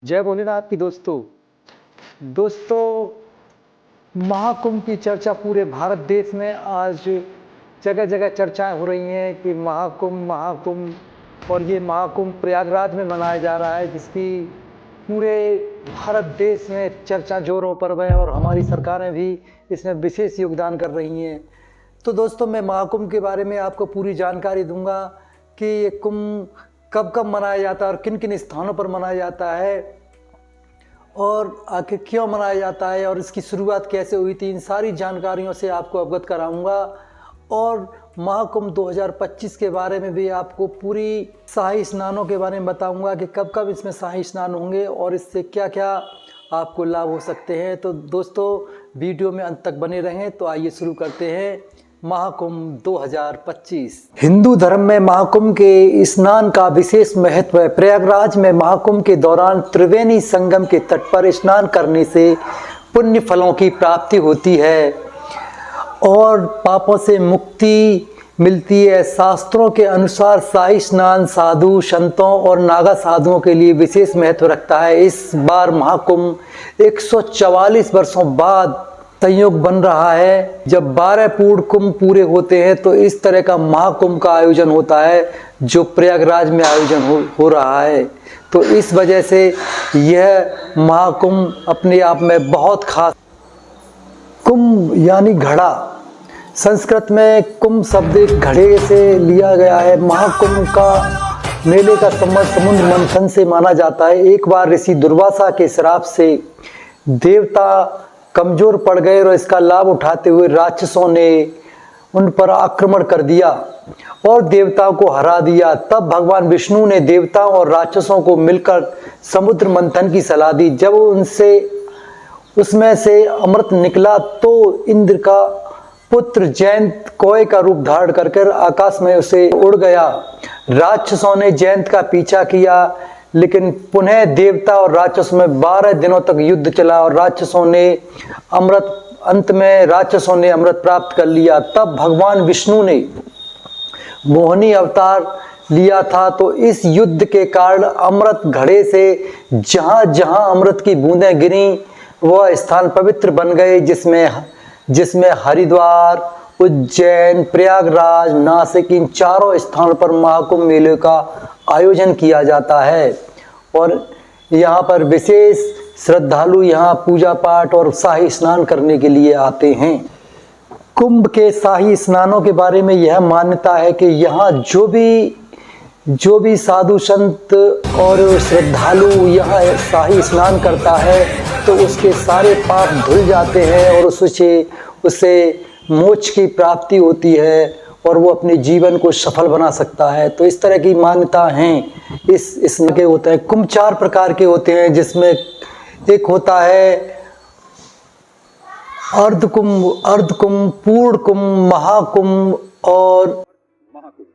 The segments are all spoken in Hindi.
जय भोलेनाथ की दोस्तों। महाकुंभ की चर्चा पूरे भारत देश में आज जगह जगह चर्चाएं हो रही हैं कि महाकुंभ महाकुंभ और ये महाकुंभ प्रयागराज में मनाया जा रहा है, जिसकी पूरे भारत देश में चर्चा जोरों पर है और हमारी सरकारें भी इसमें विशेष योगदान कर रही हैं। तो दोस्तों, मैं महाकुंभ के बारे में आपको पूरी जानकारी दूंगा कि ये कुंभ कब कब मनाया जाता है और किन किन स्थानों पर मनाया जाता है और आखिर क्यों मनाया जाता है और इसकी शुरुआत कैसे हुई थी। इन सारी जानकारियों से आपको अवगत कराऊंगा और महाकुंभ 2025 के बारे में भी आपको पूरी शाही स्नानों के बारे में बताऊंगा कि कब कब इसमें शाही स्नान होंगे और इससे क्या क्या आपको लाभ हो सकते हैं। तो दोस्तों, वीडियो में अंत तक बने रहें। तो आइए शुरू करते हैं महाकुंभ 2025। हिंदू धर्म में महाकुंभ के स्नान का विशेष महत्व है। प्रयागराज में महाकुंभ के दौरान त्रिवेणी संगम के तट पर स्नान करने से पुण्य फलों की प्राप्ति होती है और पापों से मुक्ति मिलती है। शास्त्रों के अनुसार शाही स्नान साधु संतों और नागा साधुओं के लिए विशेष महत्व रखता है। इस बार महाकुंभ 144 वर्षों बाद संयोग बन रहा है। जब 12 पूर्ण कुंभ पूरे होते हैं तो इस तरह का महाकुंभ का आयोजन होता है, जो प्रयागराज में आयोजन हो रहा है। तो इस वजह से यह महाकुंभ अपने आप में बहुत खास। कुंभ यानी घड़ा। संस्कृत में कुंभ शब्द एक घड़े से लिया गया है। महाकुंभ का मेले का संबंध समुद्र मंथन से माना जाता है। एक बार ऋषि दुर्वासा के श्राप से देवता कमजोर पड़ गए और इसका लाभ उठाते हुए राक्षसों ने उन पर आक्रमण कर दिया और देवताओं को हरा दिया। तब भगवान विष्णु ने देवताओं और राक्षसों को मिलकर समुद्र मंथन की सलाह दी। जब उसमें से अमृत निकला तो इंद्र का पुत्र जयंत कोय का रूप धारण कर आकाश में उसे उड़ गया। राक्षसों ने जयंत का पीछा किया, लेकिन पुनः देवता और राक्षसों में 12 दिनों तक युद्ध चला और अंत में राक्षसों ने अमृत प्राप्त कर लिया। तब भगवान विष्णु ने मोहिनी अवतार लिया था। तो इस युद्ध के कारण अमृत घड़े से जहां जहां अमृत की बूंदें गिरी वह स्थान पवित्र बन गए, जिसमें हरिद्वार, उज्जैन, प्रयागराज, नासिक इन चारों स्थानों पर महाकुंभ मेले का आयोजन किया जाता है और यहाँ पर विशेष श्रद्धालु यहाँ पूजा पाठ और शाही स्नान करने के लिए आते हैं। कुंभ के शाही स्नानों के बारे में यह मान्यता है कि यहाँ जो भी साधु संत और श्रद्धालु यहाँ शाही स्नान करता है तो उसके सारे पाप धुल जाते हैं और उसे मोक्ष की प्राप्ति होती है और वो अपने जीवन को सफल बना सकता है। तो इस तरह की मान्यता हैं। इसमें के होते हैं कुंभ 4 प्रकार के होते हैं, जिसमें एक होता है अर्धकुंभ, पूर्ण कुंभ, महाकुंभ और महाकुंभ।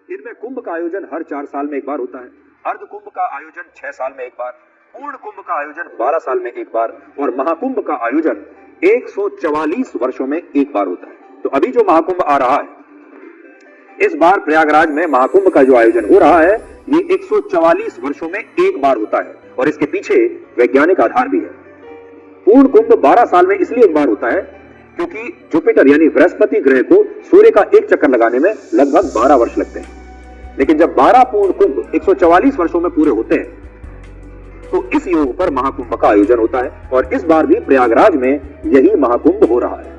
इनमें कुंभ का आयोजन हर 4 साल में एक बार होता है। अर्धकुंभ का आयोजन 6 साल में एक बार, पूर्ण कुंभ का आयोजन 12 साल में एक बार और महाकुंभ का आयोजन 144 वर्षों में एक बार होता है। तो अभी जो महाकुंभ आ रहा है, इस बार प्रयागराज में महाकुंभ का जो आयोजन हो रहा है, ये 144 वर्षों में एक बार होता है और इसके पीछे वैज्ञानिक आधार भी है। पूर्ण कुंभ 12 साल में इसलिए एक बार होता है क्योंकि जुपिटर यानी बृहस्पति ग्रह को सूर्य का एक चक्कर लगाने में लगभग 12 वर्ष लगते हैं। लेकिन जब 12 पूर्ण कुंभ 144 वर्षों में पूरे होते हैं तो इस योग पर महाकुंभ का आयोजन होता है और इस बार भी प्रयागराज में यही महाकुंभ हो रहा है।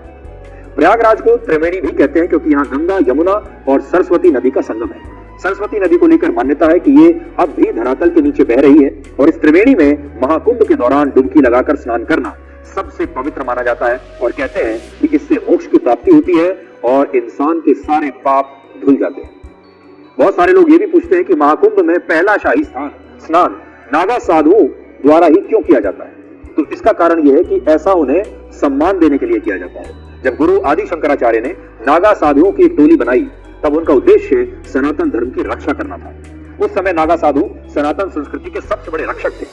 प्रयागराज को त्रिवेणी भी कहते हैं क्योंकि यहाँ गंगा, यमुना और सरस्वती नदी का संगम है। सरस्वती नदी को लेकर मान्यता है कि ये अब भी धरातल के नीचे बह रही है और इस त्रिवेणी में महाकुंभ के दौरान डुबकी लगाकर स्नान करना सबसे पवित्र माना जाता है और कहते हैं कि इससे मोक्ष की प्राप्ति होती है और इंसान के सारे पाप धुल जाते हैं। बहुत सारे लोग ये भी पूछते हैं कि महाकुंभ में पहला शाही स्नान नागा साधुओं द्वारा ही क्यों किया जाता है। तो इसका कारण यह है कि ऐसा उन्हें सम्मान देने के लिए किया जाता है। जब गुरु आदि शंकराचार्य ने नागा साधुओं की एक टोली बनाई तब उनका उद्देश्य सनातन धर्म की रक्षा करना था। उस समय नागा साधु सनातन संस्कृति के सबसे बड़े रक्षक थे,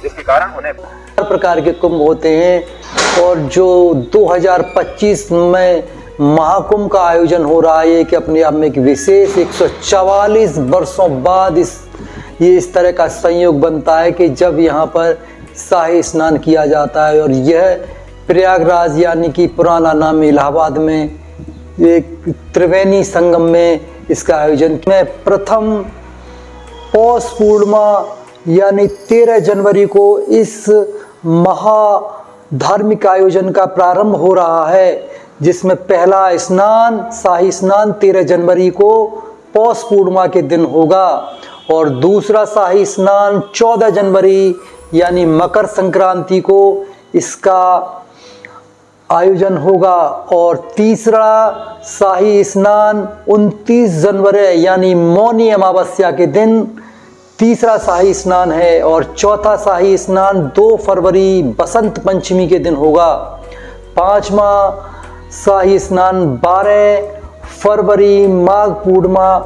जिसके कारण उन्हें 4 प्रकार के कुंभ होते हैं और जो 2025 में महाकुंभ का आयोजन हो रहा है कि अपने आप में एक विशेष 144 वर्षों बाद ये इस तरह का संयोग बनता है कि जब यहाँ पर शाही स्नान किया जाता है। और यह प्रयागराज यानी कि पुराना नाम इलाहाबाद में एक त्रिवेणी संगम में इसका आयोजन में प्रथम पौष पूर्णिमा यानी 13 जनवरी को इस महाधार्मिक आयोजन का प्रारंभ हो रहा है, जिसमें पहला स्नान शाही स्नान 13 जनवरी को पौष पूर्णिमा के दिन होगा और दूसरा शाही स्नान 14 जनवरी यानी मकर संक्रांति को इसका आयोजन होगा और तीसरा शाही स्नान 29 जनवरी यानी मौनी अमावस्या के दिन तीसरा शाही स्नान है और चौथा शाही स्नान 2 फरवरी बसंत पंचमी के दिन होगा। पांचवा शाही स्नान 12 फरवरी माघ पूर्णिमा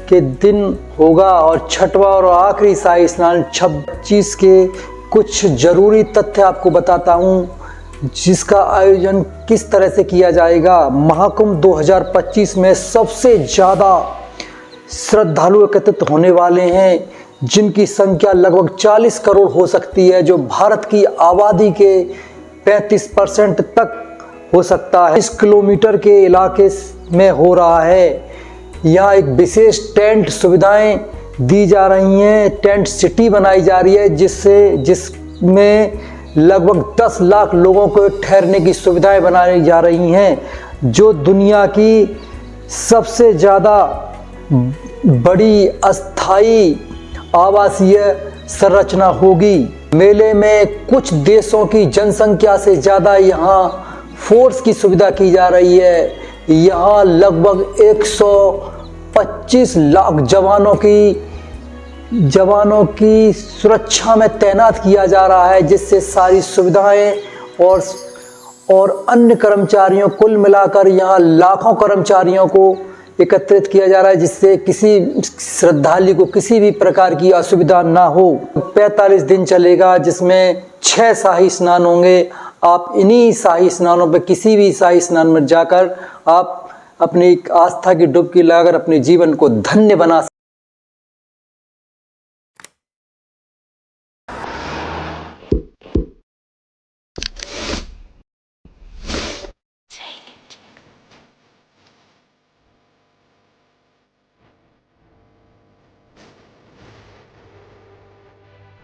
के दिन होगा और छठवां और आखिरी शाही स्नान 26 के कुछ जरूरी तथ्य आपको बताता हूँ जिसका आयोजन किस तरह से किया जाएगा। महाकुंभ 2025 में सबसे ज़्यादा श्रद्धालु एकत्रित होने वाले हैं, जिनकी संख्या लगभग 40 करोड़ हो सकती है, जो भारत की आबादी के 35% तक हो सकता है। 20 किलोमीटर के इलाके में हो रहा है। यहाँ एक विशेष टेंट सुविधाएं दी जा रही हैं, टेंट सिटी बनाई जा रही है जिसमें लगभग 10 लाख लोगों को ठहरने की सुविधाएं बनाई जा रही हैं, जो दुनिया की सबसे ज़्यादा बड़ी अस्थाई आवासीय संरचना होगी। मेले में कुछ देशों की जनसंख्या से ज़्यादा यहाँ फोर्स की सुविधा की जा रही है। यहाँ लगभग 125 लाख जवानों की सुरक्षा में तैनात किया जा रहा है, जिससे सारी सुविधाएं और अन्य कर्मचारियों कुल मिलाकर यहाँ लाखों कर्मचारियों को एकत्रित किया जा रहा है, जिससे किसी श्रद्धालु को किसी भी प्रकार की असुविधा ना हो। 45 दिन चलेगा, जिसमें 6 शाही स्नान होंगे। आप इन्हीं शाही स्नानों पर किसी भी शाही स्नान में जाकर आप अपनी आस्था की डुबकी लगाकर अपने जीवन को धन्य बना